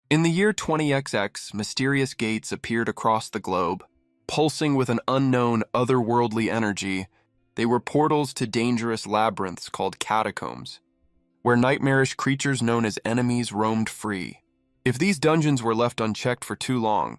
In the year 20XX, mysterious gates appeared across the globe, pulsing with an unknown, otherworldly energy. They were portals to dangerous labyrinths called catacombs, where nightmarish creatures known as enemies roamed free. If these dungeons were left unchecked for too long,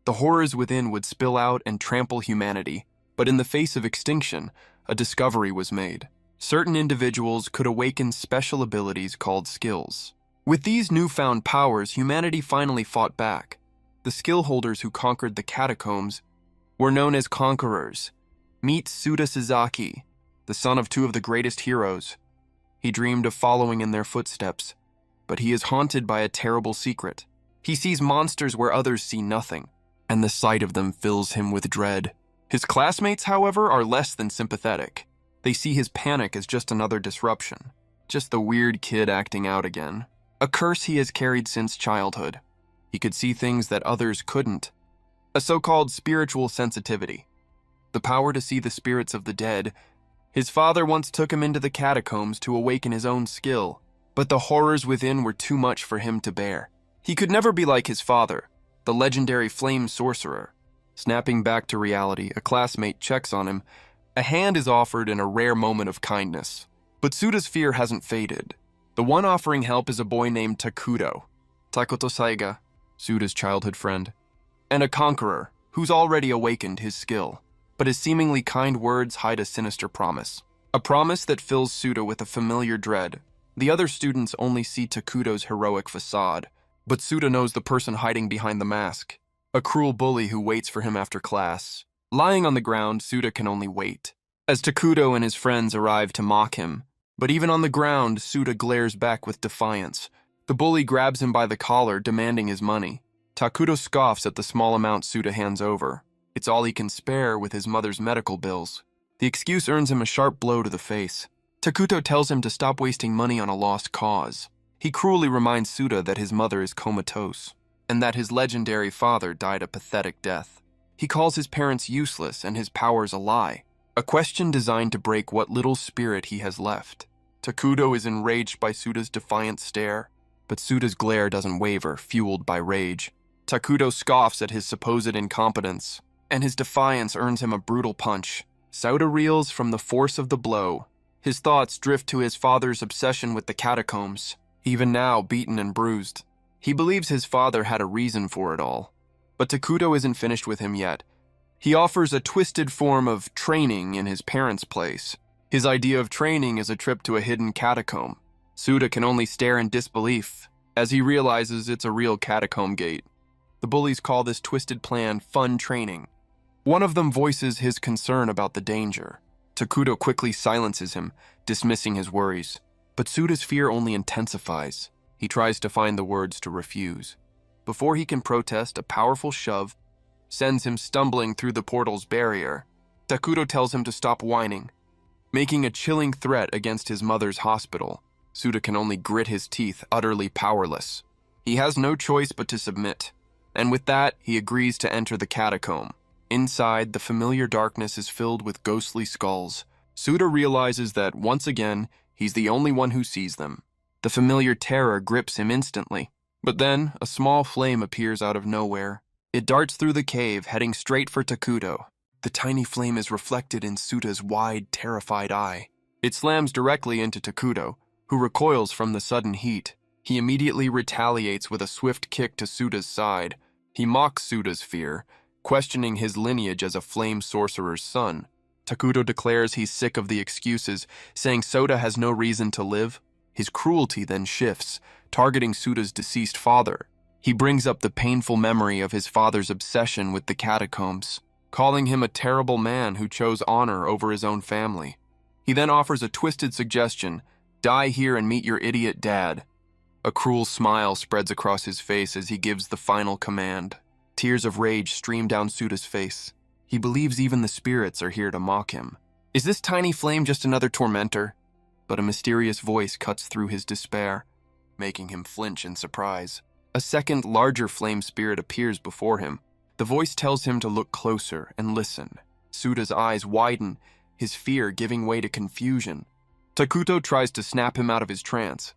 the horrors within would spill out and trample humanity. But in the face of extinction, a discovery was made. Certain individuals could awaken special abilities called skills. With these newfound powers, humanity finally fought back. The skill holders who conquered the catacombs were known as conquerors. Meet Suda Sasaki, the son of two of the greatest heroes. He dreamed of following in their footsteps, but he is haunted by a terrible secret. He sees monsters where others see nothing, and the sight of them fills him with dread. His classmates, however, are less than sympathetic. They see his panic as just another disruption, just the weird kid acting out again. A curse he has carried since childhood. He could see things that others couldn't. A so-called spiritual sensitivity. The power to see the spirits of the dead. His father once took him into the catacombs to awaken his own skill, but the horrors within were too much for him to bear. He could never be like his father, the legendary flame sorcerer. Snapping back to reality, a classmate checks on him. A hand is offered in a rare moment of kindness. But Suda's fear hasn't faded. The one offering help is a boy named Takudo, Takoto Saiga, Suda's childhood friend, and a conqueror who's already awakened his skill. But his seemingly kind words hide a sinister promise. A promise that fills Suda with a familiar dread. The other students only see Takudo's heroic facade, but Suda knows the person hiding behind the mask. A cruel bully who waits for him after class. Lying on the ground, Suda can only wait, as Takudo and his friends arrive to mock him. But even on the ground, Suda glares back with defiance. The bully grabs him by the collar, demanding his money. Takudo scoffs at the small amount Suda hands over. It's all he can spare with his mother's medical bills. The excuse earns him a sharp blow to the face. Takudo tells him to stop wasting money on a lost cause. He cruelly reminds Suda that his mother is comatose, and that his legendary father died a pathetic death. He calls his parents useless and his powers a lie, a question designed to break what little spirit he has left. Takudo is enraged by Suda's defiant stare, but Suda's glare doesn't waver, fueled by rage. Takudo scoffs at his supposed incompetence, and his defiance earns him a brutal punch. Suda reels from the force of the blow. His thoughts drift to his father's obsession with the catacombs, even now beaten and bruised. He believes his father had a reason for it all. But Takudo isn't finished with him yet. He offers a twisted form of training in his parents' place. His idea of training is a trip to a hidden catacomb. Suda can only stare in disbelief as he realizes it's a real catacomb gate. The bullies call this twisted plan fun training. One of them voices his concern about the danger. Takudo quickly silences him, dismissing his worries. But Suda's fear only intensifies. He tries to find the words to refuse. Before he can protest, a powerful shove sends him stumbling through the portal's barrier. Takudo tells him to stop whining, making a chilling threat against his mother's hospital. Suda can only grit his teeth, utterly powerless. He has no choice but to submit, and with that, he agrees to enter the catacomb. Inside, the familiar darkness is filled with ghostly skulls. Suda realizes that, once again, he's the only one who sees them. The familiar terror grips him instantly. But then, a small flame appears out of nowhere. It darts through the cave, heading straight for Takudo. The tiny flame is reflected in Suda's wide, terrified eye. It slams directly into Takudo, who recoils from the sudden heat. He immediately retaliates with a swift kick to Suda's side. He mocks Suda's fear, questioning his lineage as a flame sorcerer's son. Takudo declares he's sick of the excuses, saying Suda has no reason to live. His cruelty then shifts, targeting Suda's deceased father. He brings up the painful memory of his father's obsession with the catacombs, calling him a terrible man who chose honor over his own family. He then offers a twisted suggestion: die here and meet your idiot dad. A cruel smile spreads across his face as he gives the final command. Tears of rage stream down Suda's face. He believes even the spirits are here to mock him. Is this tiny flame just another tormentor? But a mysterious voice cuts through his despair, making him flinch in surprise. A second, larger flame spirit appears before him. The voice tells him to look closer and listen. Suda's eyes widen, his fear giving way to confusion. Takuto tries to snap him out of his trance,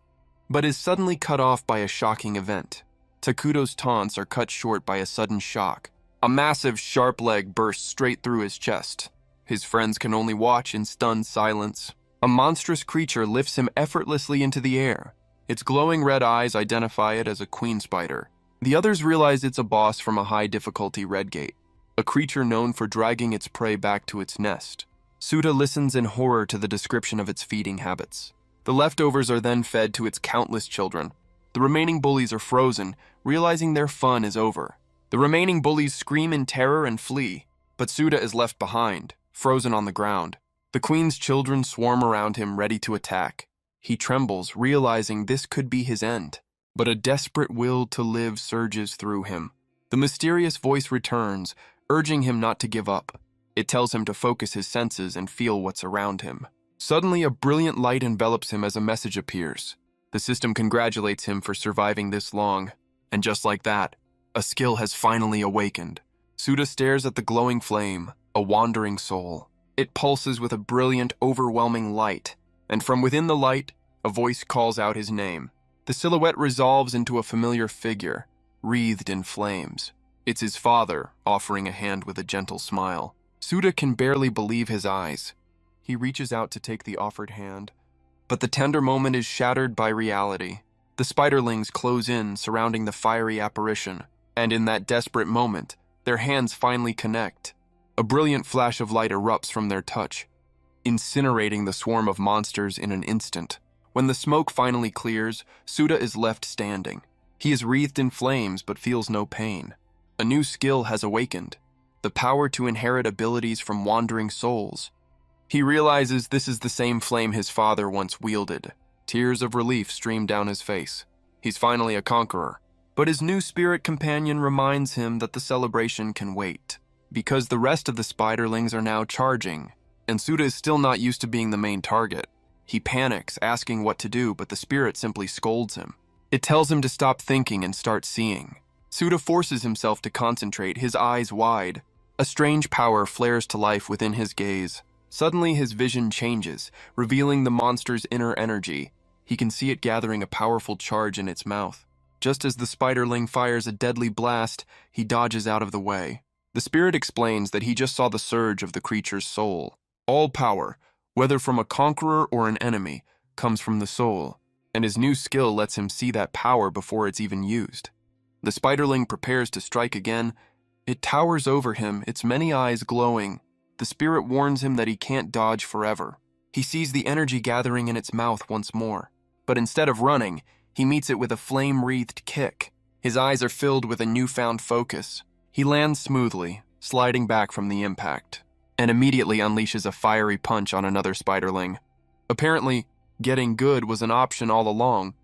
but is suddenly cut off by a shocking event. Takuto's taunts are cut short by a sudden shock. A massive, sharp leg bursts straight through his chest. His friends can only watch in stunned silence. A monstrous creature lifts him effortlessly into the air. Its glowing red eyes identify it as a queen spider. The others realize it's a boss from a high-difficulty redgate, a creature known for dragging its prey back to its nest. Suda listens in horror to the description of its feeding habits. The leftovers are then fed to its countless children. The remaining bullies are frozen, realizing their fun is over. The remaining bullies scream in terror and flee, but Suda is left behind, frozen on the ground. The queen's children swarm around him, ready to attack. He trembles, realizing this could be his end. But a desperate will to live surges through him. The mysterious voice returns, urging him not to give up. It tells him to focus his senses and feel what's around him. Suddenly, a brilliant light envelops him as a message appears. The system congratulates him for surviving this long. And just like that, a skill has finally awakened. Suda stares at the glowing flame, a wandering soul. It pulses with a brilliant, overwhelming light, and from within the light, a voice calls out his name. The silhouette resolves into a familiar figure, wreathed in flames. It's his father, offering a hand with a gentle smile. Suda can barely believe his eyes. He reaches out to take the offered hand, but the tender moment is shattered by reality. The spiderlings close in, surrounding the fiery apparition, and in that desperate moment, their hands finally connect. A brilliant flash of light erupts from their touch, incinerating the swarm of monsters in an instant. When the smoke finally clears, Suda is left standing. He is wreathed in flames but feels no pain. A new skill has awakened, the power to inherit abilities from wandering souls. He realizes this is the same flame his father once wielded. Tears of relief stream down his face. He's finally a conqueror. But his new spirit companion reminds him that the celebration can wait, because the rest of the spiderlings are now charging, and Suda is still not used to being the main target. He panics, asking what to do, but the spirit simply scolds him. It tells him to stop thinking and start seeing. Suda forces himself to concentrate, his eyes wide. A strange power flares to life within his gaze. Suddenly his vision changes, revealing the monster's inner energy. He can see it gathering a powerful charge in its mouth. Just as the spiderling fires a deadly blast, he dodges out of the way. The spirit explains that he just saw the surge of the creature's soul. All power, whether from a conqueror or an enemy, comes from the soul, and his new skill lets him see that power before it's even used. The spiderling prepares to strike again. It towers over him, its many eyes glowing. The spirit warns him that he can't dodge forever. He sees the energy gathering in its mouth once more, but instead of running, he meets it with a flame-wreathed kick. His eyes are filled with a newfound focus. He lands smoothly, sliding back from the impact, and immediately unleashes a fiery punch on another spiderling. Apparently, getting good was an option all along.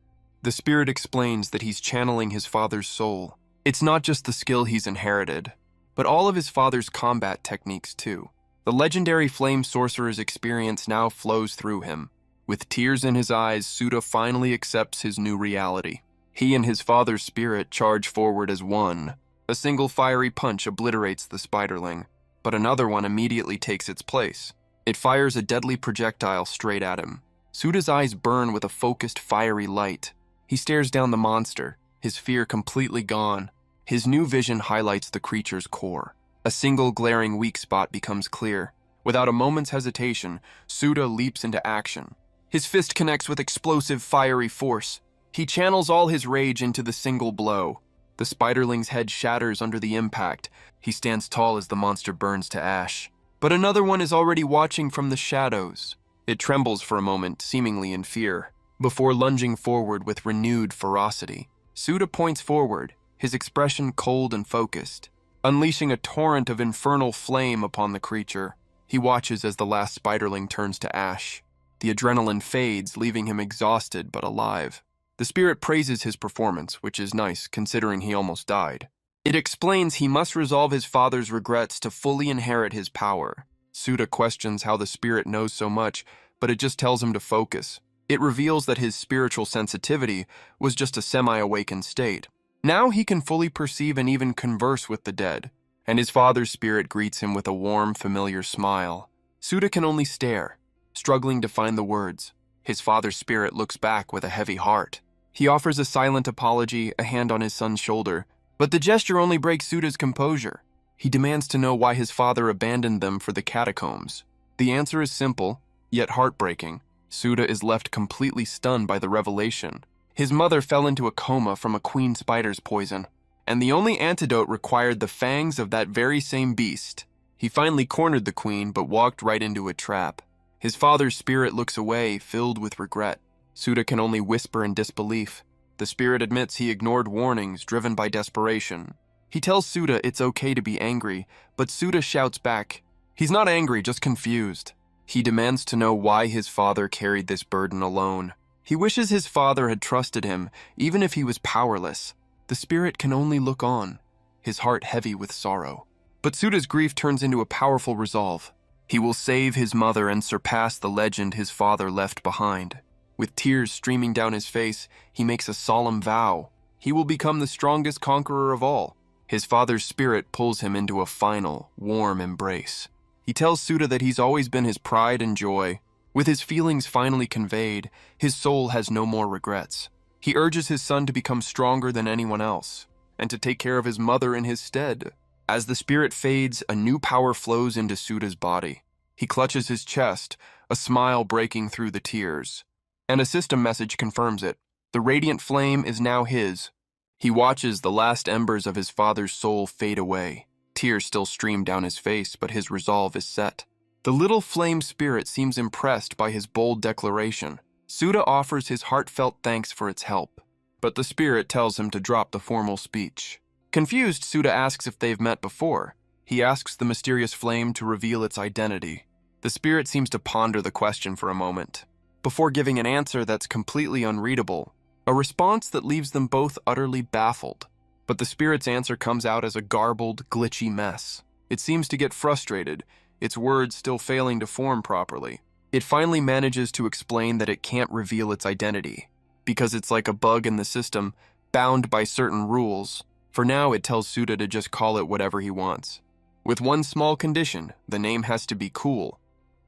The spirit explains that he's channeling his father's soul. It's not just the skill he's inherited, but all of his father's combat techniques too. The legendary flame sorcerer's experience now flows through him. With tears in his eyes, Suda finally accepts his new reality. He and his father's spirit charge forward as one. A single fiery punch obliterates the spiderling, but another one immediately takes its place. It fires a deadly projectile straight at him. Suda's eyes burn with a focused, fiery light. He stares down the monster, his fear completely gone. His new vision highlights the creature's core. A single glaring weak spot becomes clear. Without a moment's hesitation, Suda leaps into action. His fist connects with explosive, fiery force. He channels all his rage into the single blow. The spiderling's head shatters under the impact. He stands tall as the monster burns to ash. But another one is already watching from the shadows. It trembles for a moment, seemingly in fear, before lunging forward with renewed ferocity. Suda points forward, his expression cold and focused, unleashing a torrent of infernal flame upon the creature. He watches as the last spiderling turns to ash. The adrenaline fades, leaving him exhausted but alive. The spirit praises his performance, which is nice considering he almost died. It explains he must resolve his father's regrets to fully inherit his power. Suda questions how the spirit knows so much, but it just tells him to focus. It reveals that his spiritual sensitivity was just a semi-awakened state. Now he can fully perceive and even converse with the dead, and his father's spirit greets him with a warm, familiar smile. Suda can only stare, struggling to find the words. His father's spirit looks back with a heavy heart. He offers a silent apology, a hand on his son's shoulder, but the gesture only breaks Suda's composure. He demands to know why his father abandoned them for the catacombs. The answer is simple, yet heartbreaking. Suda is left completely stunned by the revelation. His mother fell into a coma from a queen spider's poison, and the only antidote required the fangs of that very same beast. He finally cornered the queen, but walked right into a trap. His father's spirit looks away, filled with regret. Suda can only whisper in disbelief. The spirit admits he ignored warnings, driven by desperation. He tells Suda it's okay to be angry, but Suda shouts back. He's not angry, just confused. He demands to know why his father carried this burden alone. He wishes his father had trusted him, even if he was powerless. The spirit can only look on, his heart heavy with sorrow. But Suda's grief turns into a powerful resolve. He will save his mother and surpass the legend his father left behind. With tears streaming down his face, he makes a solemn vow. He will become the strongest conqueror of all. His father's spirit pulls him into a final, warm embrace. He tells Suda that he's always been his pride and joy. With his feelings finally conveyed, his soul has no more regrets. He urges his son to become stronger than anyone else, and to take care of his mother in his stead. As the spirit fades, a new power flows into Suda's body. He clutches his chest, a smile breaking through the tears. And a system message confirms it. The radiant flame is now his. He watches the last embers of his father's soul fade away. Tears still stream down his face, but his resolve is set. The little flame spirit seems impressed by his bold declaration. Suda offers his heartfelt thanks for its help, but the spirit tells him to drop the formal speech. Confused, Suda asks if they've met before. He asks the mysterious flame to reveal its identity. The spirit seems to ponder the question for a moment, before giving an answer that's completely unreadable, a response that leaves them both utterly baffled. But the spirit's answer comes out as a garbled, glitchy mess. It seems to get frustrated, its words still failing to form properly. It finally manages to explain that it can't reveal its identity, because it's like a bug in the system, bound by certain rules. For now, it tells Suda to just call it whatever he wants. With one small condition, the name has to be cool.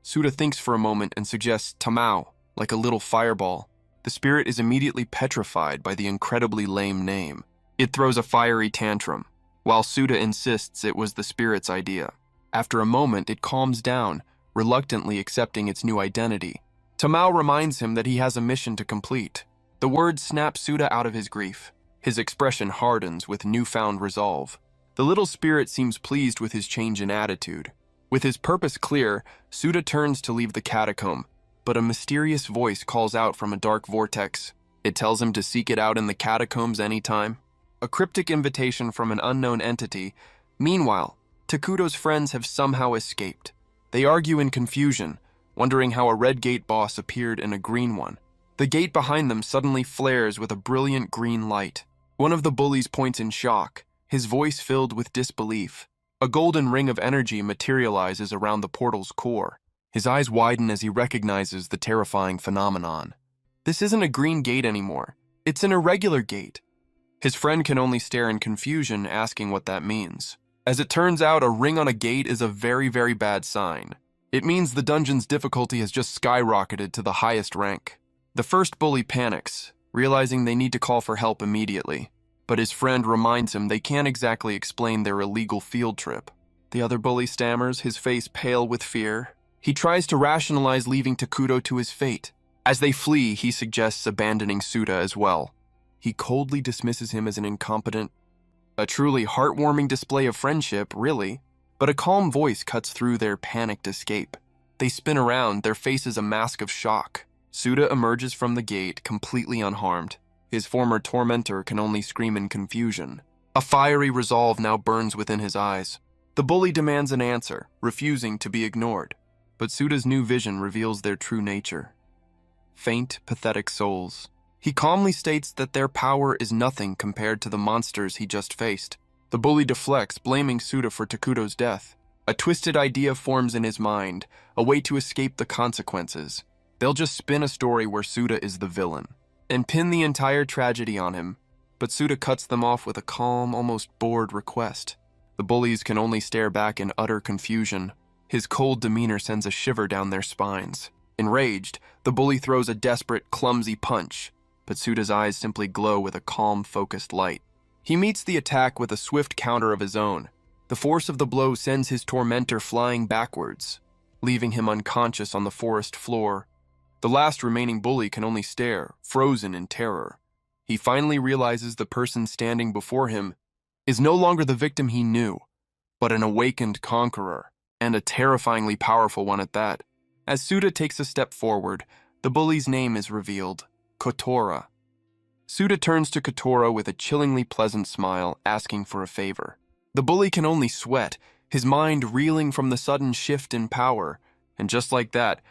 Suda thinks for a moment and suggests Tamao, like a little fireball. The spirit is immediately petrified by the incredibly lame name. It throws a fiery tantrum, while Suda insists it was the spirit's idea. After a moment, it calms down, reluctantly accepting its new identity. Tamao reminds him that he has a mission to complete. The words snap Suda out of his grief. His expression hardens with newfound resolve. The little spirit seems pleased with his change in attitude. With his purpose clear, Suda turns to leave the catacomb, but a mysterious voice calls out from a dark vortex. It tells him to seek it out in the catacombs anytime. A cryptic invitation from an unknown entity. Meanwhile, Takuto's friends have somehow escaped. They argue in confusion, wondering how a red gate boss appeared in a green one. The gate behind them suddenly flares with a brilliant green light. One of the bullies points in shock, his voice filled with disbelief. A golden ring of energy materializes around the portal's core. His eyes widen as he recognizes the terrifying phenomenon. This isn't a green gate anymore. It's an irregular gate. His friend can only stare in confusion, asking what that means. As it turns out, a ring on a gate is a very, very bad sign. It means the dungeon's difficulty has just skyrocketed to the highest rank. The first bully panics, realizing they need to call for help immediately. But his friend reminds him they can't exactly explain their illegal field trip. The other bully stammers, his face pale with fear. He tries to rationalize leaving Takuto to his fate. As they flee, he suggests abandoning Suda as well. He coldly dismisses him as an incompetent. A truly heartwarming display of friendship, really. But a calm voice cuts through their panicked escape. They spin around, their faces a mask of shock. Suda emerges from the gate, completely unharmed. His former tormentor can only scream in confusion. A fiery resolve now burns within his eyes. The bully demands an answer, refusing to be ignored. But Suda's new vision reveals their true nature. Faint, pathetic souls. He calmly states that their power is nothing compared to the monsters he just faced. The bully deflects, blaming Suda for Takuto's death. A twisted idea forms in his mind, a way to escape the consequences. They'll just spin a story where Suda is the villain, and pin the entire tragedy on him. But Suda cuts them off with a calm, almost bored request. The bullies can only stare back in utter confusion. His cold demeanor sends a shiver down their spines. Enraged, the bully throws a desperate, clumsy punch, but Suda's eyes simply glow with a calm, focused light. He meets the attack with a swift counter of his own. The force of the blow sends his tormentor flying backwards, leaving him unconscious on the forest floor. The last remaining bully can only stare, frozen in terror. He finally realizes the person standing before him is no longer the victim he knew, but an awakened conqueror, and a terrifyingly powerful one at that. As Suda takes a step forward, the bully's name is revealed, Kotora. Suda turns to Kotora with a chillingly pleasant smile, asking for a favor. The bully can only sweat, his mind reeling from the sudden shift in power, and just like that,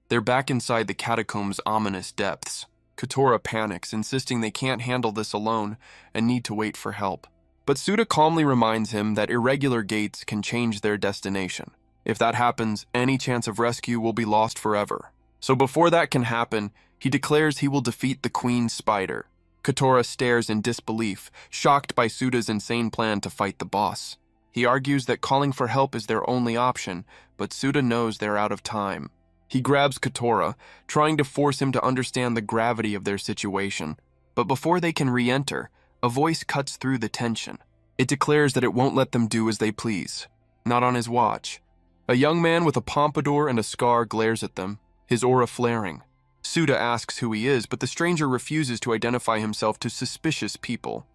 they're back inside the catacomb's ominous depths. Kotora panics, insisting they can't handle this alone and need to wait for help. But Suda calmly reminds him that irregular gates can change their destination. If that happens, any chance of rescue will be lost forever. So before that can happen, he declares he will defeat the Queen Spider. Kotora stares in disbelief, shocked by Suda's insane plan to fight the boss. He argues that calling for help is their only option, but Suda knows they're out of time. He grabs Kotora, trying to force him to understand the gravity of their situation. But before they can re-enter, a voice cuts through the tension. It declares that it won't let them do as they please. Not on his watch. A young man with a pompadour and a scar glares at them, his aura flaring. Suda asks who he is, but the stranger refuses to identify himself to suspicious people.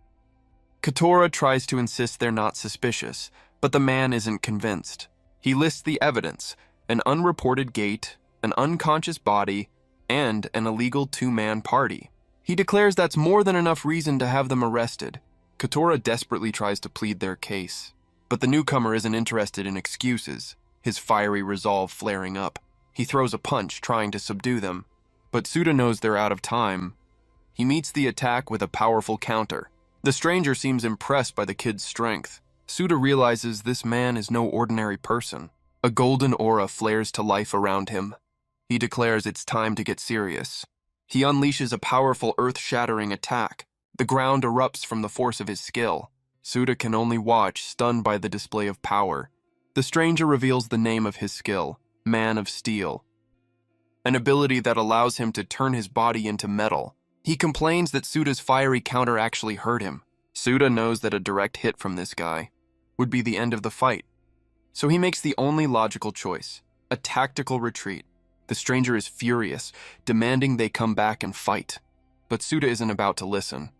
Kotora tries to insist they're not suspicious, but the man isn't convinced. He lists the evidence: an unreported gate, an unconscious body, and an illegal two-man party. He declares that's more than enough reason to have them arrested. Kotora desperately tries to plead their case, but the newcomer isn't interested in excuses, his fiery resolve flaring up. He throws a punch, trying to subdue them, but Suda knows they're out of time. He meets the attack with a powerful counter. The stranger seems impressed by the kid's strength. Suda realizes this man is no ordinary person. A golden aura flares to life around him. He declares it's time to get serious. He unleashes a powerful earth-shattering attack. The ground erupts from the force of his skill. Suda can only watch, stunned by the display of power. The stranger reveals the name of his skill, Man of Steel, an ability that allows him to turn his body into metal. He complains that Suda's fiery counter actually hurt him. Suda knows that a direct hit from this guy would be the end of the fight. So he makes the only logical choice, a tactical retreat. The stranger is furious, demanding they come back and fight. But Suda isn't about to listen.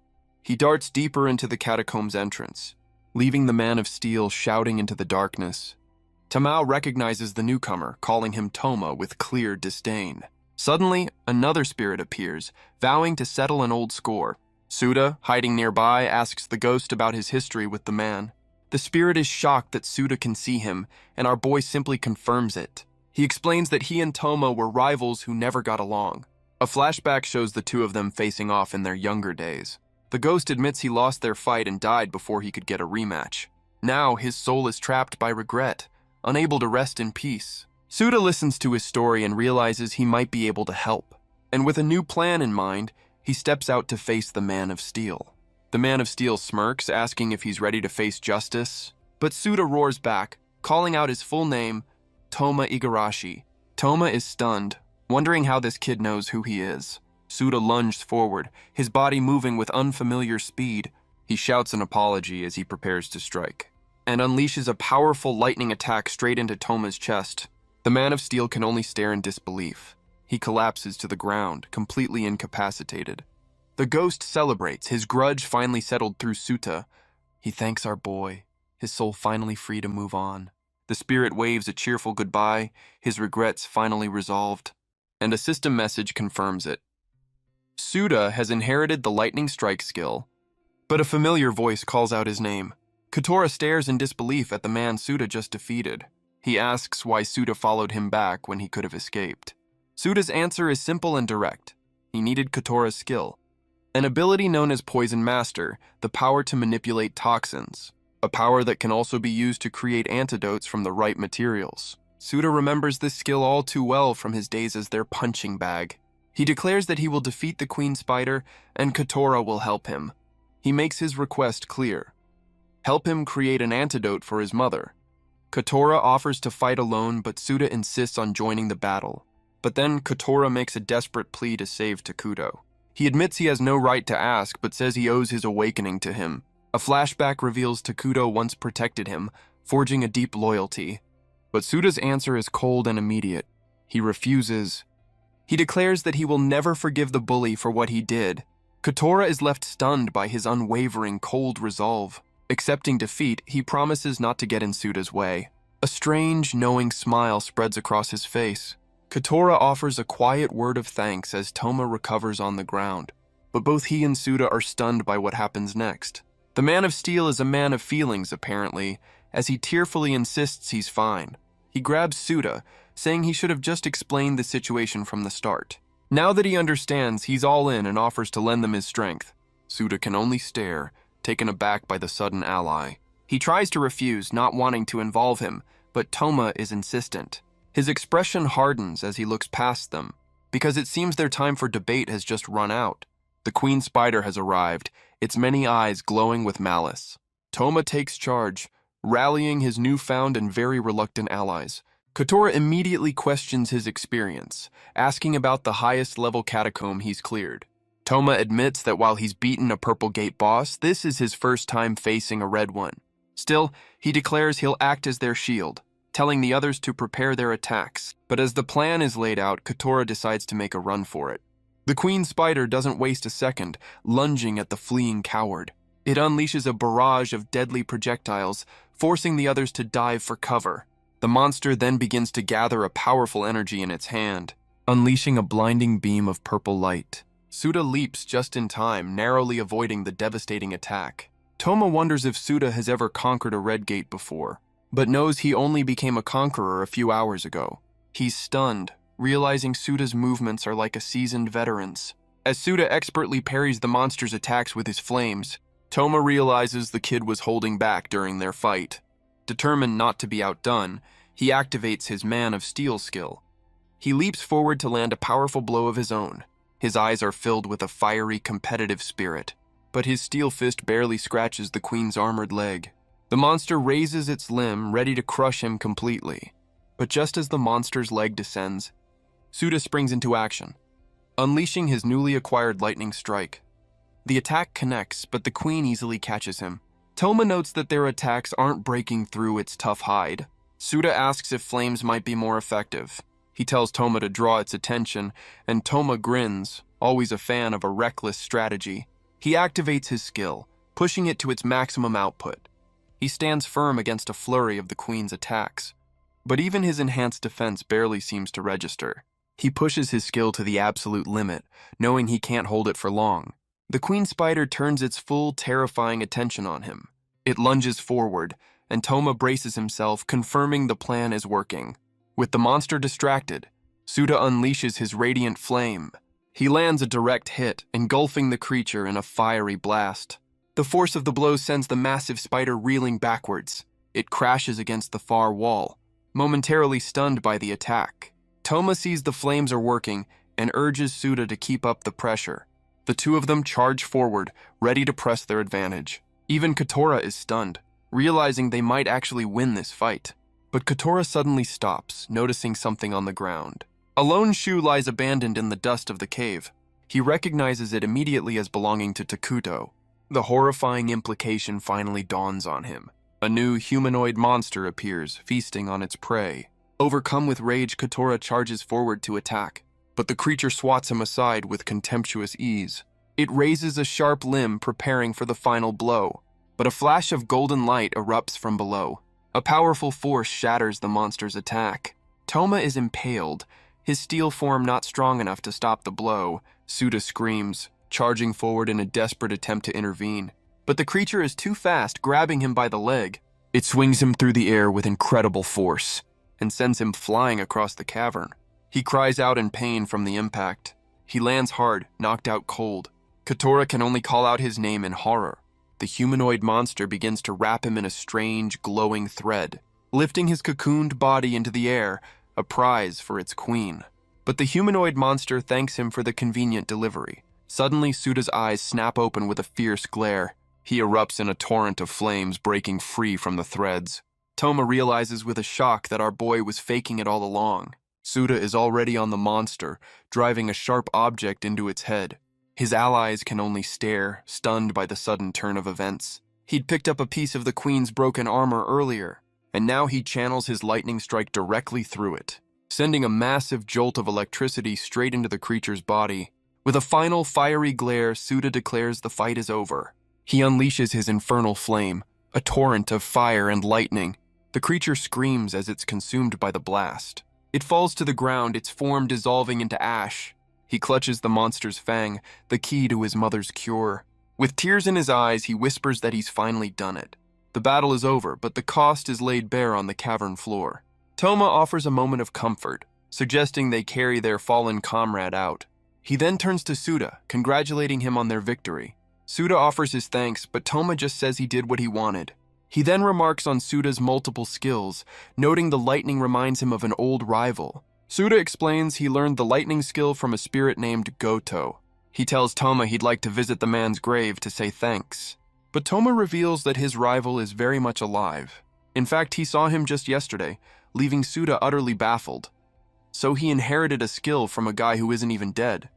He darts deeper into the catacomb's entrance, leaving the Man of Steel shouting into the darkness. Tamao recognizes the newcomer, calling him Toma with clear disdain. Suddenly, another spirit appears, vowing to settle an old score. Suda, hiding nearby, asks the ghost about his history with the man. The spirit is shocked that Suda can see him, and our boy simply confirms it. He explains that he and Toma were rivals who never got along. A flashback shows the two of them facing off in their younger days. The ghost admits he lost their fight and died before he could get a rematch. Now his soul is trapped by regret, unable to rest in peace. Suda listens to his story and realizes he might be able to help. And with a new plan in mind, he steps out to face the Man of Steel. The Man of Steel smirks, asking if he's ready to face justice. But Suda roars back, calling out his full name, Toma Igarashi. Toma is stunned, wondering how this kid knows who he is. Suda lunged forward, his body moving with unfamiliar speed. He shouts an apology as he prepares to strike, and unleashes a powerful lightning attack straight into Toma's chest. The Man of Steel can only stare in disbelief. He collapses to the ground, completely incapacitated. The ghost celebrates, his grudge finally settled through Suda. He thanks our boy, his soul finally free to move on. The spirit waves a cheerful goodbye, his regrets finally resolved, and a system message confirms it. Suda has inherited the lightning strike skill, but a familiar voice calls out his name. Kotora stares in disbelief at the man Suda just defeated. He asks why Suda followed him back when he could have escaped. Suda's answer is simple and direct. He needed Kotora's skill. An ability known as Poison Master, the power to manipulate toxins. A power that can also be used to create antidotes from the right materials. Suda remembers this skill all too well from his days as their punching bag. He declares that he will defeat the Queen Spider, and Kotora will help him. He makes his request clear. Help him create an antidote for his mother. Kotora offers to fight alone, but Suda insists on joining the battle. But then Kotora makes a desperate plea to save Takuto. He admits he has no right to ask, but says he owes his awakening to him. A flashback reveals Takuto once protected him, forging a deep loyalty. But Suda's answer is cold and immediate. He refuses. He declares that he will never forgive the bully for what he did. Kotora is left stunned by his unwavering, cold resolve. Accepting defeat, he promises not to get in Suda's way. A strange, knowing smile spreads across his face. Kotora offers a quiet word of thanks as Toma recovers on the ground. But both he and Suda are stunned by what happens next. The Man of Steel is a man of feelings, apparently, as he tearfully insists he's fine. He grabs Suda, saying he should have just explained the situation from the start. Now that he understands, he's all in and offers to lend them his strength. Suda can only stare, taken aback by the sudden ally. He tries to refuse, not wanting to involve him, but Toma is insistent. His expression hardens as he looks past them, because it seems their time for debate has just run out. The Queen Spider has arrived, its many eyes glowing with malice. Toma takes charge, rallying his newfound and very reluctant allies. Kotora immediately questions his experience, asking about the highest-level catacomb he's cleared. Toma admits that while he's beaten a Purple Gate boss, this is his first time facing a red one. Still, he declares he'll act as their shield, telling the others to prepare their attacks. But as the plan is laid out, Kotora decides to make a run for it. The Queen Spider doesn't waste a second, lunging at the fleeing coward. It unleashes a barrage of deadly projectiles, forcing the others to dive for cover. The monster then begins to gather a powerful energy in its hand, unleashing a blinding beam of purple light. Suda leaps just in time, narrowly avoiding the devastating attack. Toma wonders if Suda has ever conquered a red gate before, but knows he only became a conqueror a few hours ago. He's stunned, realizing Suda's movements are like a seasoned veteran's. As Suda expertly parries the monster's attacks with his flames, Toma realizes the kid was holding back during their fight. Determined not to be outdone, he activates his Man of Steel skill. He leaps forward to land a powerful blow of his own. His eyes are filled with a fiery, competitive spirit, but his steel fist barely scratches the Queen's armored leg. The monster raises its limb, ready to crush him completely. But just as the monster's leg descends, Suda springs into action, unleashing his newly acquired lightning strike. The attack connects, but the Queen easily catches him. Toma notes that their attacks aren't breaking through its tough hide. Suda asks if flames might be more effective. He tells Toma to draw its attention, and Toma grins, always a fan of a reckless strategy. He activates his skill, pushing it to its maximum output. He stands firm against a flurry of the Queen's attacks. But even his enhanced defense barely seems to register. He pushes his skill to the absolute limit, knowing he can't hold it for long. The Queen Spider turns its full, terrifying attention on him. It lunges forward, and Toma braces himself, confirming the plan is working. With the monster distracted, Suda unleashes his radiant flame. He lands a direct hit, engulfing the creature in a fiery blast. The force of the blow sends the massive spider reeling backwards. It crashes against the far wall, momentarily stunned by the attack. Toma sees the flames are working and urges Suda to keep up the pressure. The two of them charge forward, ready to press their advantage. Even Kotora is stunned, realizing they might actually win this fight. But Kotora suddenly stops, noticing something on the ground. A lone shoe lies abandoned in the dust of the cave. He recognizes it immediately as belonging to Takuto. The horrifying implication finally dawns on him. A new humanoid monster appears, feasting on its prey. Overcome with rage, Kotora charges forward to attack, but the creature swats him aside with contemptuous ease. It raises a sharp limb, preparing for the final blow, but a flash of golden light erupts from below. A powerful force shatters the monster's attack. Toma is impaled, his steel form not strong enough to stop the blow. Suda screams, charging forward in a desperate attempt to intervene. But the creature is too fast, grabbing him by the leg. It swings him through the air with incredible force and sends him flying across the cavern. He cries out in pain from the impact. He lands hard, knocked out cold. Kotora can only call out his name in horror. The humanoid monster begins to wrap him in a strange, glowing thread, lifting his cocooned body into the air, a prize for its queen. But the humanoid monster thanks him for the convenient delivery. Suddenly, Suda's eyes snap open with a fierce glare. He erupts in a torrent of flames, breaking free from the threads. Toma realizes with a shock that our boy was faking it all along. Suda is already on the monster, driving a sharp object into its head. His allies can only stare, stunned by the sudden turn of events. He'd picked up a piece of the queen's broken armor earlier, and now he channels his lightning strike directly through it, sending a massive jolt of electricity straight into the creature's body. With a final fiery glare, Suda declares the fight is over. He unleashes his infernal flame, a torrent of fire and lightning. The creature screams as it's consumed by the blast. It falls to the ground, its form dissolving into ash. He clutches the monster's fang, the key to his mother's cure. With tears in his eyes, he whispers that he's finally done it. The battle is over, but the cost is laid bare on the cavern floor. Toma offers a moment of comfort, suggesting they carry their fallen comrade out. He then turns to Suda, congratulating him on their victory. Suda offers his thanks, but Toma just says he did what he wanted. He then remarks on Suda's multiple skills, noting the lightning reminds him of an old rival. Suda explains he learned the lightning skill from a spirit named Goto. He tells Toma he'd like to visit the man's grave to say thanks. But Toma reveals that his rival is very much alive. In fact, he saw him just yesterday, leaving Suda utterly baffled. So he inherited a skill from a guy who isn't even dead.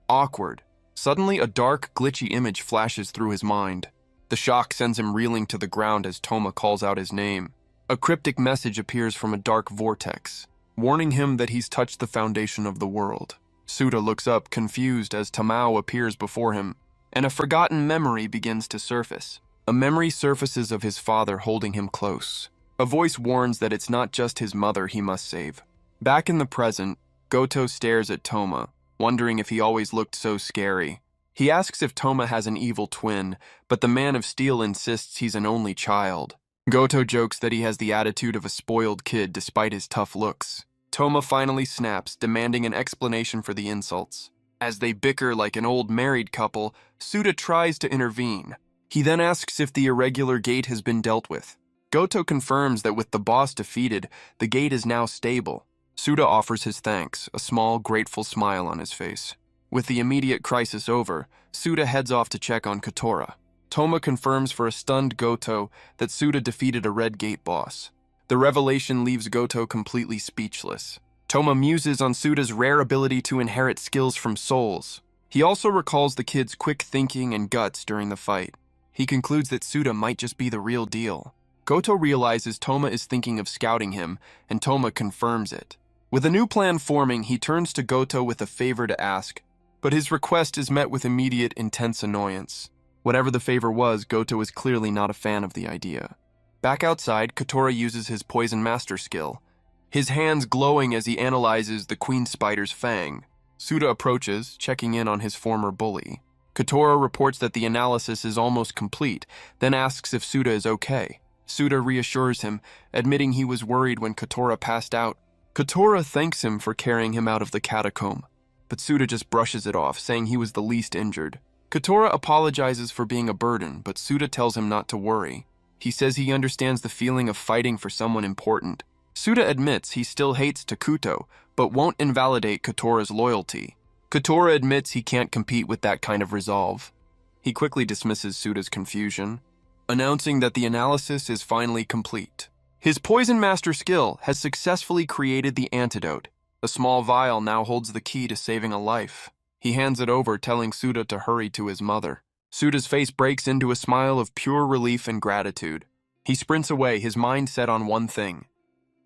Awkward. Suddenly, a dark, glitchy image flashes through his mind. The shock sends him reeling to the ground as Toma calls out his name. A cryptic message appears from a dark vortex, warning him that he's touched the foundation of the world. Suda looks up, confused, as Tamao appears before him, and a forgotten memory begins to surface. A memory surfaces of his father holding him close. A voice warns that it's not just his mother he must save. Back in the present, Goto stares at Toma, wondering if he always looked so scary. He asks if Toma has an evil twin, but the Man of Steel insists he's an only child. Goto jokes that he has the attitude of a spoiled kid despite his tough looks. Toma finally snaps, demanding an explanation for the insults. As they bicker like an old married couple, Suda tries to intervene. He then asks if the irregular gate has been dealt with. Goto confirms that with the boss defeated, the gate is now stable. Suda offers his thanks, a small, grateful smile on his face. With the immediate crisis over, Suda heads off to check on Kotora. Toma confirms for a stunned Goto that Suda defeated a Red Gate boss. The revelation leaves Goto completely speechless. Toma muses on Suda's rare ability to inherit skills from souls. He also recalls the kid's quick thinking and guts during the fight. He concludes that Suda might just be the real deal. Goto realizes Toma is thinking of scouting him, and Toma confirms it. With a new plan forming, he turns to Goto with a favor to ask, but his request is met with immediate, intense annoyance. Whatever the favor was, Goto is clearly not a fan of the idea. Back outside, Kotora uses his Poison Master skill, his hands glowing as he analyzes the Queen Spider's fang. Suda approaches, checking in on his former bully. Kotora reports that the analysis is almost complete, then asks if Suda is okay. Suda reassures him, admitting he was worried when Kotora passed out. Kotora thanks him for carrying him out of the catacomb, but Suda just brushes it off, saying he was the least injured. Kotora apologizes for being a burden, but Suda tells him not to worry. He says he understands the feeling of fighting for someone important. Suda admits he still hates Takuto, but won't invalidate Kotora's loyalty. Kotora admits he can't compete with that kind of resolve. He quickly dismisses Suda's confusion, announcing that the analysis is finally complete. His Poison Master skill has successfully created the antidote. A small vial now holds the key to saving a life. He hands it over, telling Suda to hurry to his mother. Suda's face breaks into a smile of pure relief and gratitude. He sprints away, his mind set on one thing: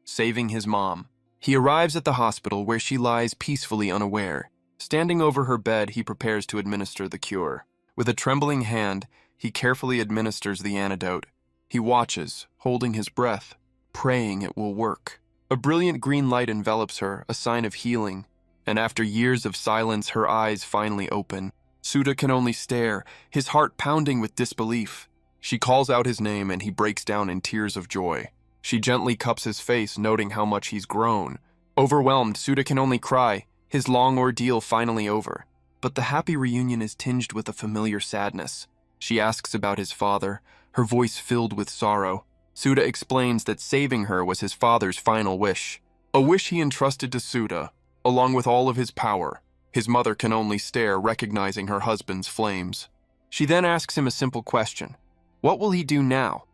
saving his mom. He arrives at the hospital where she lies peacefully unaware. Standing over her bed, he prepares to administer the cure. With a trembling hand, he carefully administers the antidote. He watches, holding his breath, praying it will work. A brilliant green light envelops her, a sign of healing, and after years of silence, her eyes finally open. Suda can only stare, his heart pounding with disbelief. She calls out his name and he breaks down in tears of joy. She gently cups his face, noting how much he's grown. Overwhelmed, Suda can only cry, his long ordeal finally over. But the happy reunion is tinged with a familiar sadness. She asks about his father, her voice filled with sorrow. Suda explains that saving her was his father's final wish, a wish he entrusted to Suda, along with all of his power. His mother can only stare, recognizing her husband's flames. She then asks him a simple question: what will he do now?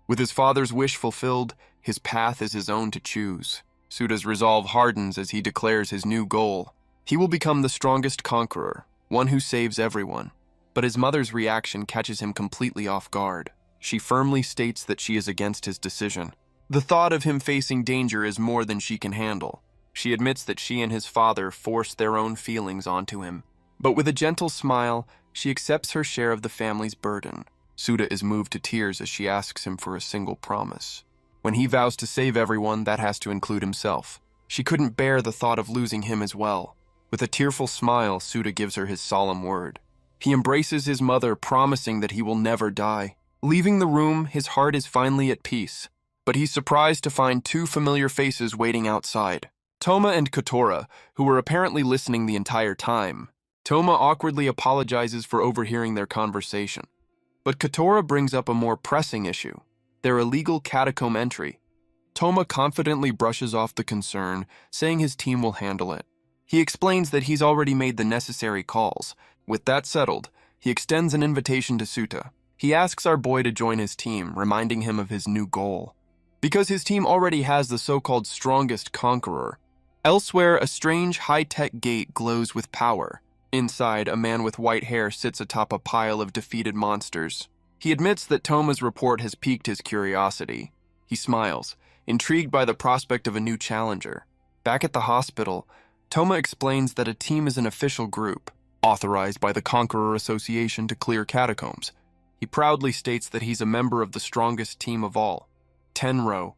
With his father's wish fulfilled, his path is his own to choose. Suda's resolve hardens as he declares his new goal. He will become the strongest conqueror, one who saves everyone. But his mother's reaction catches him completely off guard. She firmly states that she is against his decision. The thought of him facing danger is more than she can handle. She admits that she and his father forced their own feelings onto him. But with a gentle smile, she accepts her share of the family's burden. Suda is moved to tears as she asks him for a single promise. When he vows to save everyone, that has to include himself. She couldn't bear the thought of losing him as well. With a tearful smile, Suda gives her his solemn word. He embraces his mother, promising that he will never die. Leaving the room, his heart is finally at peace. But he's surprised to find two familiar faces waiting outside. Toma and Kotora, who were apparently listening the entire time. Toma awkwardly apologizes for overhearing their conversation. But Kotora brings up a more pressing issue, their illegal catacomb entry. Toma confidently brushes off the concern, saying his team will handle it. He explains that he's already made the necessary calls. With that settled, he extends an invitation to Suta. He asks our boy to join his team, reminding him of his new goal. Because his team already has the so-called strongest conqueror. Elsewhere, a strange high-tech gate glows with power. Inside, a man with white hair sits atop a pile of defeated monsters. He admits that Toma's report has piqued his curiosity. He smiles, intrigued by the prospect of a new challenger. Back at the hospital, Toma explains that a team is an official group, authorized by the Conqueror Association to clear catacombs. He proudly states that he's a member of the strongest team of all, Tenro.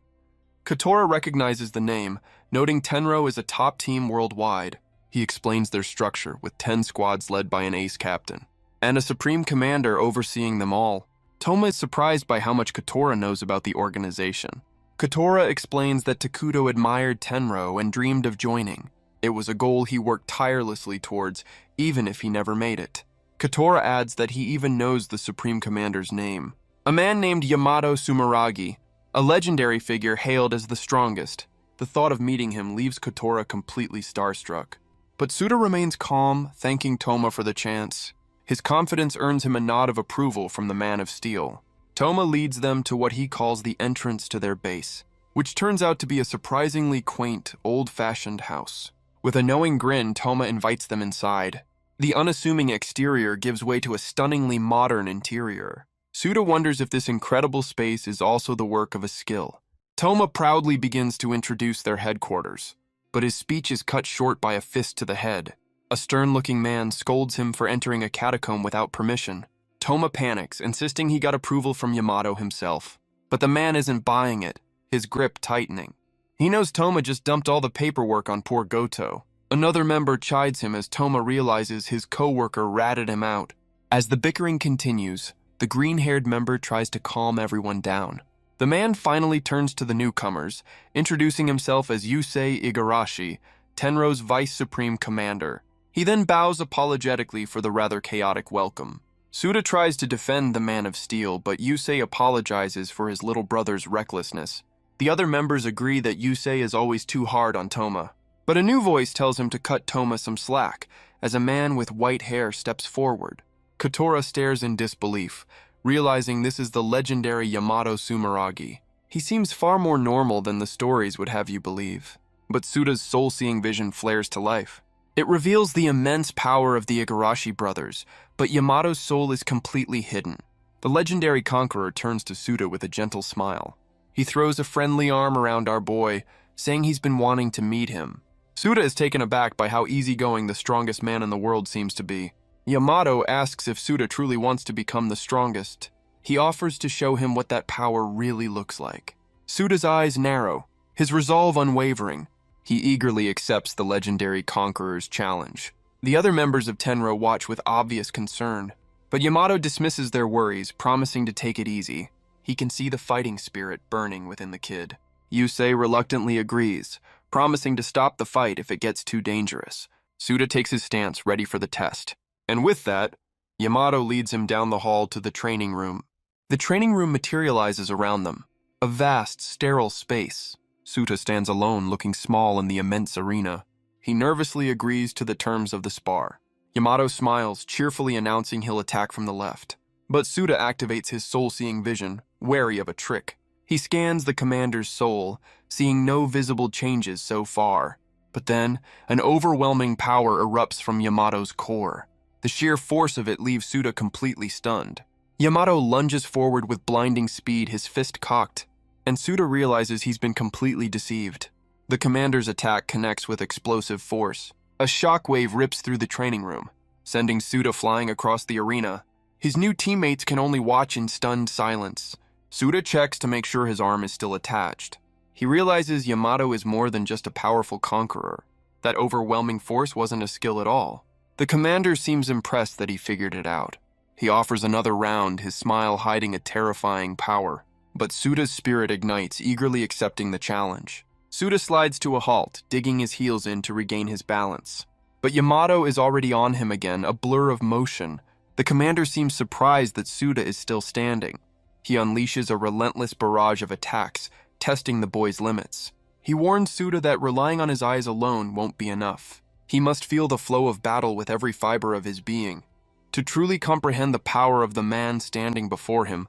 Kotora recognizes the name, noting Tenro is a top team worldwide. He explains their structure, with 10 squads led by an ace captain, and a supreme commander overseeing them all. Toma is surprised by how much Kotora knows about the organization. Kotora explains that Takuto admired Tenro and dreamed of joining. It was a goal he worked tirelessly towards, even if he never made it. Kotora adds that he even knows the supreme commander's name. A man named Yamato Sumeragi, a legendary figure hailed as the strongest. The thought of meeting him leaves Kotora completely starstruck. But Suda remains calm, thanking Toma for the chance. His confidence earns him a nod of approval from the Man of Steel. Toma leads them to what he calls the entrance to their base, which turns out to be a surprisingly quaint, old-fashioned house. With a knowing grin, Toma invites them inside. The unassuming exterior gives way to a stunningly modern interior. Suda wonders if this incredible space is also the work of a skill. Toma proudly begins to introduce their headquarters, but his speech is cut short by a fist to the head. A stern-looking man scolds him for entering a catacomb without permission. Toma panics, insisting he got approval from Yamato himself. But the man isn't buying it, his grip tightening. He knows Toma just dumped all the paperwork on poor Goto. Another member chides him as Toma realizes his co-worker ratted him out. As the bickering continues, the green-haired member tries to calm everyone down. The man finally turns to the newcomers, introducing himself as Yusei Igarashi, Tenro's Vice Supreme Commander. He then bows apologetically for the rather chaotic welcome. Suda tries to defend the Man of Steel, but Yusei apologizes for his little brother's recklessness. The other members agree that Yusei is always too hard on Toma. But a new voice tells him to cut Toma some slack, as a man with white hair steps forward. Kotora stares in disbelief, realizing this is the legendary Yamato Sumeragi. He seems far more normal than the stories would have you believe. But Suda's soul-seeing vision flares to life. It reveals the immense power of the Igarashi brothers, but Yamato's soul is completely hidden. The legendary conqueror turns to Suda with a gentle smile. He throws a friendly arm around our boy, saying he's been wanting to meet him. Suda is taken aback by how easygoing the strongest man in the world seems to be. Yamato asks if Suda truly wants to become the strongest. He offers to show him what that power really looks like. Suda's eyes narrow, his resolve unwavering. He eagerly accepts the legendary conqueror's challenge. The other members of Tenro watch with obvious concern, but Yamato dismisses their worries, promising to take it easy. He can see the fighting spirit burning within the kid. Yusei reluctantly agrees, promising to stop the fight if it gets too dangerous. Suda takes his stance, ready for the test. And with that, Yamato leads him down the hall to the training room. The training room materializes around them, a vast, sterile space. Suda stands alone, looking small in the immense arena. He nervously agrees to the terms of the spar. Yamato smiles, cheerfully announcing he'll attack from the left. But Suda activates his soul-seeing vision, wary of a trick. He scans the commander's soul, seeing no visible changes so far. But then, an overwhelming power erupts from Yamato's core. The sheer force of it leaves Suda completely stunned. Yamato lunges forward with blinding speed, his fist cocked, and Suda realizes he's been completely deceived. The commander's attack connects with explosive force. A shockwave rips through the training room, sending Suda flying across the arena. His new teammates can only watch in stunned silence. Suda checks to make sure his arm is still attached. He realizes Yamato is more than just a powerful conqueror. That overwhelming force wasn't a skill at all. The commander seems impressed that he figured it out. He offers another round, his smile hiding a terrifying power. But Suda's spirit ignites, eagerly accepting the challenge. Suda slides to a halt, digging his heels in to regain his balance. But Yamato is already on him again, a blur of motion. The commander seems surprised that Suda is still standing. He unleashes a relentless barrage of attacks, testing the boy's limits. He warns Suda that relying on his eyes alone won't be enough. He must feel the flow of battle with every fiber of his being, to truly comprehend the power of the man standing before him.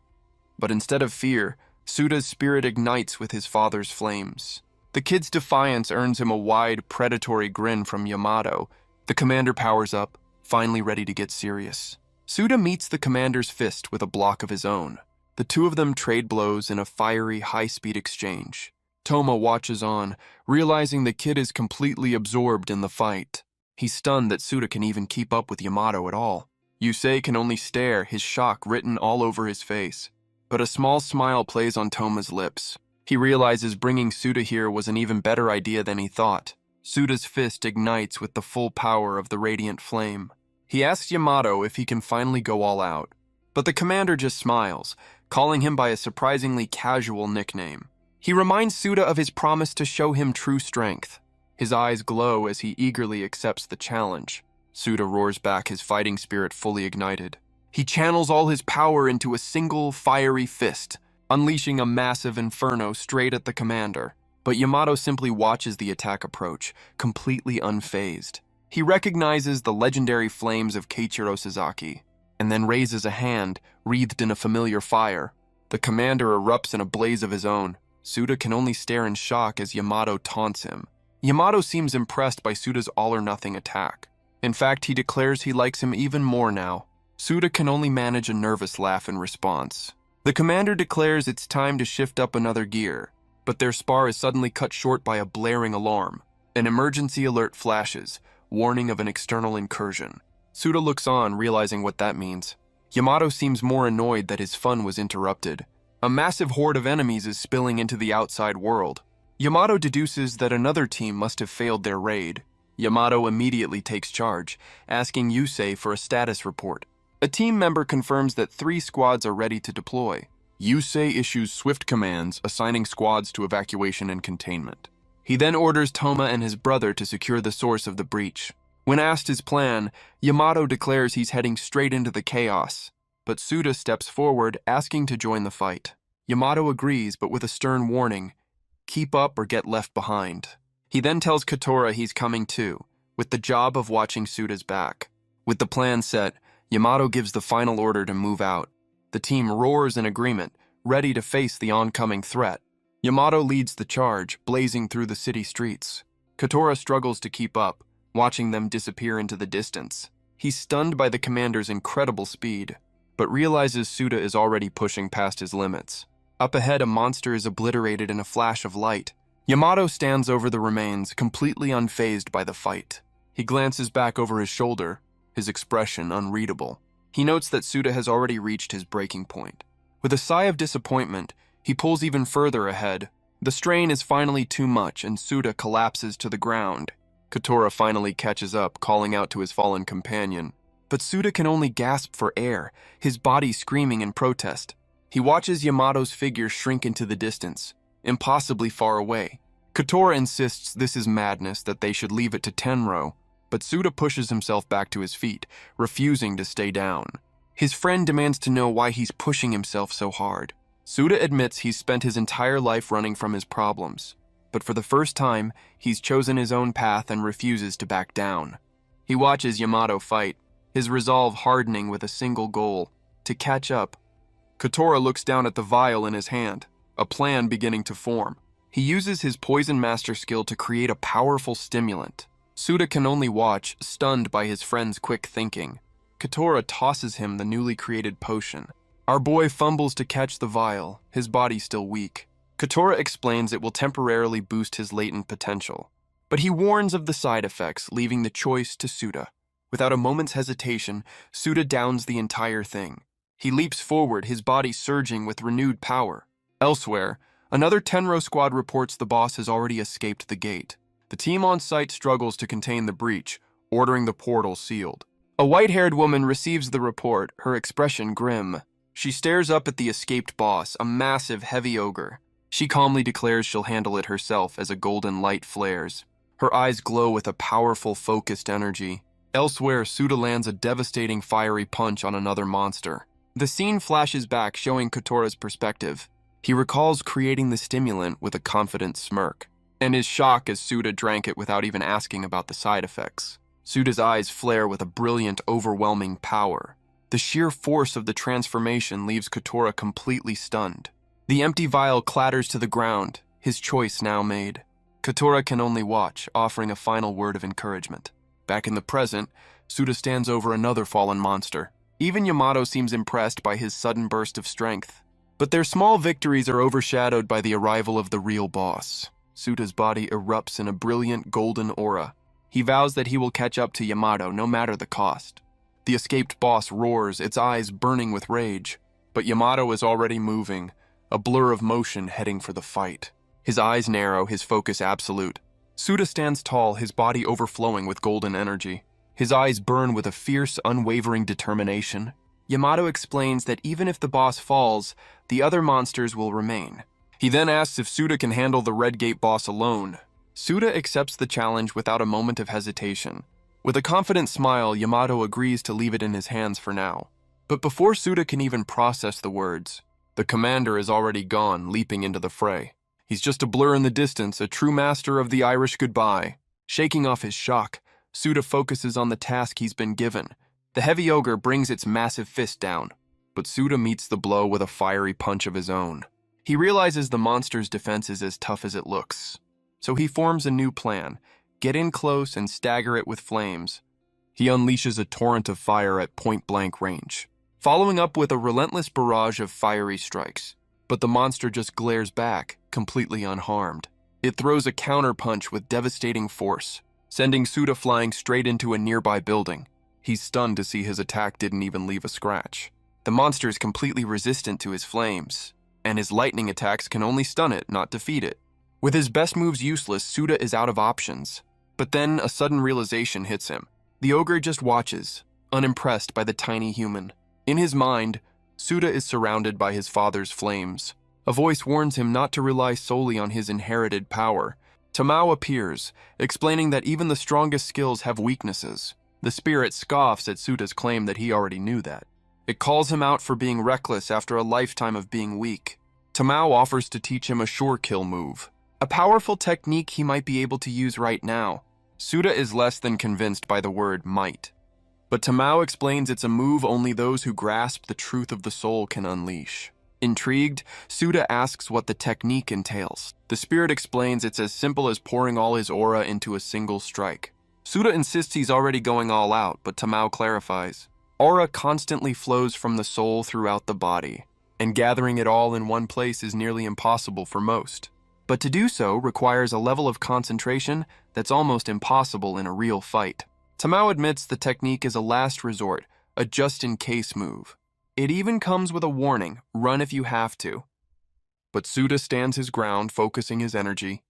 But instead of fear, Suda's spirit ignites with his father's flames. The kid's defiance earns him a wide, predatory grin from Yamato. The commander powers up, finally ready to get serious. Suda meets the commander's fist with a block of his own. The two of them trade blows in a fiery, high-speed exchange. Toma watches on, realizing the kid is completely absorbed in the fight. He's stunned that Suda can even keep up with Yamato at all. Yusei can only stare, his shock written all over his face. But a small smile plays on Toma's lips. He realizes bringing Suda here was an even better idea than he thought. Suda's fist ignites with the full power of the radiant flame. He asks Yamato if he can finally go all out. But the commander just smiles, calling him by a surprisingly casual nickname. He reminds Suda of his promise to show him true strength. His eyes glow as he eagerly accepts the challenge. Suda roars back, his fighting spirit fully ignited. He channels all his power into a single fiery fist, unleashing a massive inferno straight at the commander. But Yamato simply watches the attack approach, completely unfazed. He recognizes the legendary flames of Keiichiro Sasaki, and then raises a hand, wreathed in a familiar fire. The commander erupts in a blaze of his own. Suda can only stare in shock as Yamato taunts him. Yamato seems impressed by Suda's all-or-nothing attack. In fact, he declares he likes him even more now. Suda can only manage a nervous laugh in response. The commander declares it's time to shift up another gear, but their spar is suddenly cut short by a blaring alarm. An emergency alert flashes, warning of an external incursion. Suda looks on, realizing what that means. Yamato seems more annoyed that his fun was interrupted. A massive horde of enemies is spilling into the outside world. Yamato deduces that another team must have failed their raid. Yamato immediately takes charge, asking Yusei for a status report. A team member confirms that 3 squads are ready to deploy. Yusei issues swift commands, assigning squads to evacuation and containment. He then orders Toma and his brother to secure the source of the breach. When asked his plan, Yamato declares he's heading straight into the chaos, but Suda steps forward, asking to join the fight. Yamato agrees, but with a stern warning: keep up or get left behind. He then tells Katora he's coming too, with the job of watching Suda's back. With the plan set, Yamato gives the final order to move out. The team roars in agreement, ready to face the oncoming threat. Yamato leads the charge, blazing through the city streets. Katora struggles to keep up, watching them disappear into the distance. He's stunned by the commander's incredible speed, but realizes Suda is already pushing past his limits. Up ahead, a monster is obliterated in a flash of light. Yamato stands over the remains, completely unfazed by the fight. He glances back over his shoulder, his expression unreadable. He notes that Suda has already reached his breaking point. With a sigh of disappointment, he pulls even further ahead. The strain is finally too much, and Suda collapses to the ground. Katora finally catches up, calling out to his fallen companion. But Suda can only gasp for air, his body screaming in protest. He watches Yamato's figure shrink into the distance, impossibly far away. Katora insists this is madness, that they should leave it to Tenro, but Suda pushes himself back to his feet, refusing to stay down. His friend demands to know why he's pushing himself so hard. Suda admits he's spent his entire life running from his problems, but for the first time, he's chosen his own path and refuses to back down. He watches Yamato fight, his resolve hardening with a single goal: to catch up. Katora looks down at the vial in his hand, a plan beginning to form. He uses his Poison Master skill to create a powerful stimulant. Suda can only watch, stunned by his friend's quick thinking. Kotora tosses him the newly created potion. Our boy fumbles to catch the vial, his body still weak. Kotora explains it will temporarily boost his latent potential, but he warns of the side effects, leaving the choice to Suda. Without a moment's hesitation, Suda downs the entire thing. He leaps forward, his body surging with renewed power. Elsewhere, another Tenro squad reports the boss has already escaped the gate. The team on site struggles to contain the breach, ordering the portal sealed. A white-haired woman receives the report, her expression grim. She stares up at the escaped boss, a massive, heavy ogre. She calmly declares she'll handle it herself as a golden light flares. Her eyes glow with a powerful, focused energy. Elsewhere, Suda lands a devastating fiery punch on another monster. The scene flashes back, showing Kotora's perspective. He recalls creating the stimulant with a confident smirk, and his shock as Suda drank it without even asking about the side effects. Suda's eyes flare with a brilliant, overwhelming power. The sheer force of the transformation leaves Kotora completely stunned. The empty vial clatters to the ground, his choice now made. Kotora can only watch, offering a final word of encouragement. Back in the present, Suda stands over another fallen monster. Even Yamato seems impressed by his sudden burst of strength. But their small victories are overshadowed by the arrival of the real boss. Suda's body erupts in a brilliant golden aura. He vows that he will catch up to Yamato no matter the cost. The escaped boss roars, its eyes burning with rage. But Yamato is already moving, a blur of motion heading for the fight. His eyes narrow, his focus absolute. Suda stands tall, his body overflowing with golden energy. His eyes burn with a fierce, unwavering determination. Yamato explains that even if the boss falls, the other monsters will remain. He then asks if Suda can handle the Red Gate boss alone. Suda accepts the challenge without a moment of hesitation. With a confident smile, Yamato agrees to leave it in his hands for now. But before Suda can even process the words, the commander is already gone, leaping into the fray. He's just a blur in the distance, a true master of the Irish goodbye. Shaking off his shock, Suda focuses on the task he's been given. The heavy ogre brings its massive fist down, but Suda meets the blow with a fiery punch of his own. He realizes the monster's defense is as tough as it looks, so he forms a new plan: get in close and stagger it with flames. He unleashes a torrent of fire at point-blank range, following up with a relentless barrage of fiery strikes. But the monster just glares back, completely unharmed. It throws a counter-punch with devastating force, sending Suda flying straight into a nearby building. He's stunned to see his attack didn't even leave a scratch. The monster is completely resistant to his flames, and his lightning attacks can only stun it, not defeat it. With his best moves useless, Suda is out of options. But then a sudden realization hits him. The ogre just watches, unimpressed by the tiny human. In his mind, Suda is surrounded by his father's flames. A voice warns him not to rely solely on his inherited power. Tamao appears, explaining that even the strongest skills have weaknesses. The spirit scoffs at Suda's claim that he already knew that. It calls him out for being reckless after a lifetime of being weak. Tamao offers to teach him a sure kill move, a powerful technique he might be able to use right now. Suda is less than convinced by the word might. But Tamao explains it's a move only those who grasp the truth of the soul can unleash. Intrigued, Suda asks what the technique entails. The spirit explains it's as simple as pouring all his aura into a single strike. Suda insists he's already going all out, but Tamao clarifies. Aura constantly flows from the soul throughout the body, and gathering it all in one place is nearly impossible for most. But to do so requires a level of concentration that's almost impossible in a real fight. Tamao admits the technique is a last resort, a just-in-case move. It even comes with a warning, run if you have to. But Suda stands his ground, focusing his energy.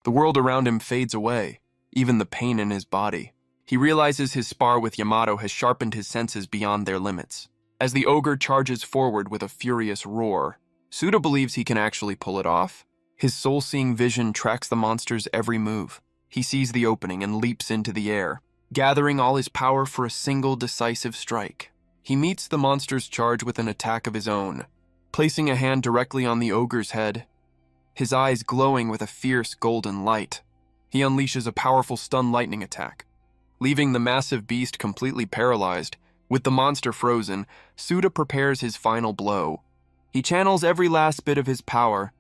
The world around him fades away, even the pain in his body. He realizes his spar with Yamato has sharpened his senses beyond their limits. As the ogre charges forward with a furious roar, Suda believes he can actually pull it off. His soul-seeing vision tracks the monster's every move. He sees the opening and leaps into the air, gathering all his power for a single decisive strike. He meets the monster's charge with an attack of his own, placing a hand directly on the ogre's head, his eyes glowing with a fierce golden light. He unleashes a powerful stun lightning attack, leaving the massive beast completely paralyzed. With the monster frozen, Suda prepares his final blow. He channels every last bit of his power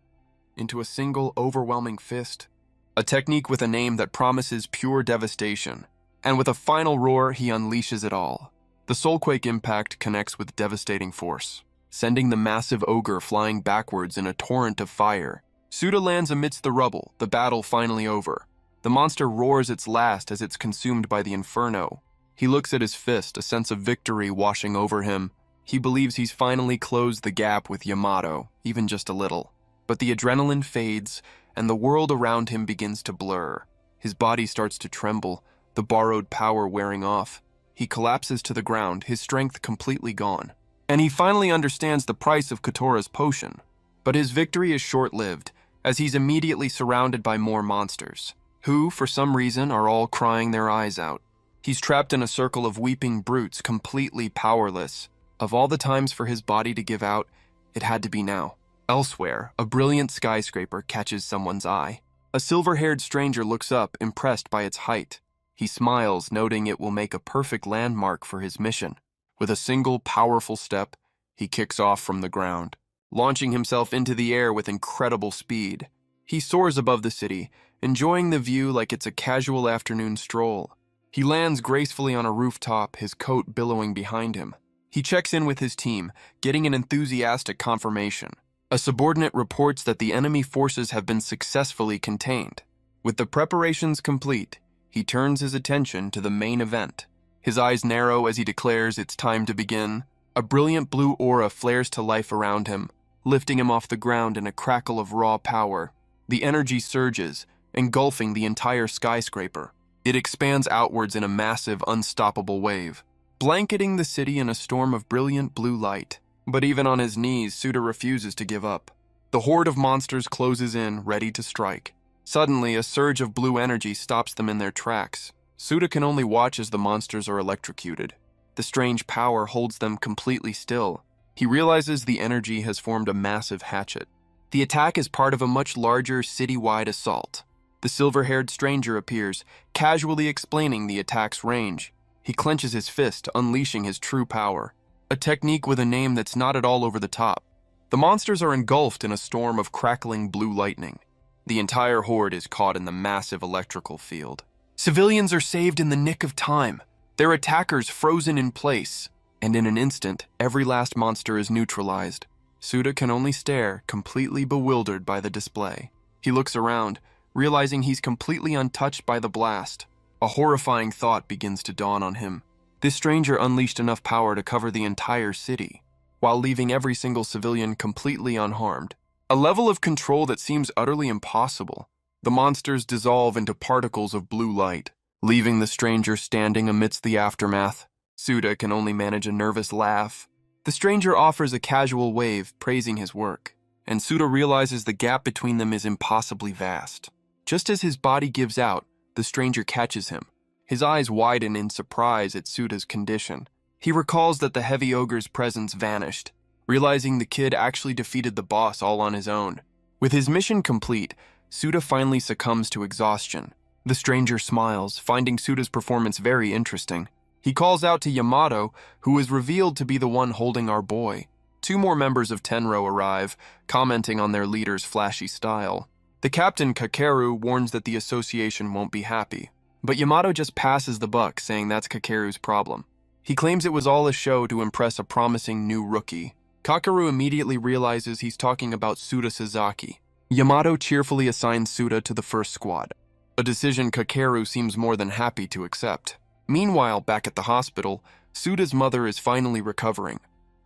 into a single overwhelming fist, a technique with a name that promises pure devastation. And with a final roar, he unleashes it all. The soulquake impact connects with devastating force, sending the massive ogre flying backwards in a torrent of fire. Suda lands amidst the rubble, the battle finally over. The monster roars its last as it's consumed by the inferno. He looks at his fist, a sense of victory washing over him. He believes he's finally closed the gap with Yamato, even just a little. But the adrenaline fades, and the world around him begins to blur. His body starts to tremble, the borrowed power wearing off. He collapses to the ground, his strength completely gone. And he finally understands the price of Kotora's potion. But his victory is short-lived, as he's immediately surrounded by more monsters, who, for some reason, are all crying their eyes out. He's trapped in a circle of weeping brutes, completely powerless. Of all the times for his body to give out, it had to be now. Elsewhere, a brilliant skyscraper catches someone's eye. A silver-haired stranger looks up, impressed by its height. He smiles, noting it will make a perfect landmark for his mission. With a single, powerful step, he kicks off from the ground, launching himself into the air with incredible speed. He soars above the city, enjoying the view like it's a casual afternoon stroll. He lands gracefully on a rooftop, his coat billowing behind him. He checks in with his team, getting an enthusiastic confirmation. A subordinate reports that the enemy forces have been successfully contained. With the preparations complete, he turns his attention to the main event. His eyes narrow as he declares it's time to begin. A brilliant blue aura flares to life around him, lifting him off the ground in a crackle of raw power. The energy surges, engulfing the entire skyscraper. It expands outwards in a massive, unstoppable wave, blanketing the city in a storm of brilliant blue light. But even on his knees, Suda refuses to give up. The horde of monsters closes in, ready to strike. Suddenly, a surge of blue energy stops them in their tracks. Suda can only watch as the monsters are electrocuted. The strange power holds them completely still. He realizes the energy has formed a massive hatchet. The attack is part of a much larger city-wide assault. The silver-haired stranger appears, casually explaining the attack's range. He clenches his fist, unleashing his true power. A technique with a name that's not at all over the top. The monsters are engulfed in a storm of crackling blue lightning. The entire horde is caught in the massive electrical field. Civilians are saved in the nick of time, their attackers frozen in place, and in an instant, every last monster is neutralized. Suda can only stare, completely bewildered by the display. He looks around, realizing he's completely untouched by the blast. A horrifying thought begins to dawn on him. This stranger unleashed enough power to cover the entire city, while leaving every single civilian completely unharmed. A level of control that seems utterly impossible. The monsters dissolve into particles of blue light, leaving the stranger standing amidst the aftermath. Suda can only manage a nervous laugh. The stranger offers a casual wave, praising his work, and Suda realizes the gap between them is impossibly vast. Just as his body gives out, the stranger catches him. His eyes widen in surprise at Suda's condition. He recalls that the heavy ogre's presence vanished, realizing the kid actually defeated the boss all on his own. With his mission complete, Suda finally succumbs to exhaustion. The stranger smiles, finding Suda's performance very interesting. He calls out to Yamato, who is revealed to be the one holding our boy. 2 more members of Tenro arrive, commenting on their leader's flashy style. The captain, Kakeru, warns that the association won't be happy, but Yamato just passes the buck, saying that's Kakeru's problem. He claims it was all a show to impress a promising new rookie. Kakeru immediately realizes he's talking about Suda Sasaki. Yamato cheerfully assigns Suda to the first squad, a decision Kakeru seems more than happy to accept. Meanwhile, back at the hospital, Suda's mother is finally recovering.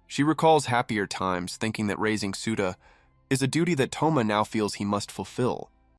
She recalls happier times, thinking that raising Suda is a duty that Toma now feels he must fulfill.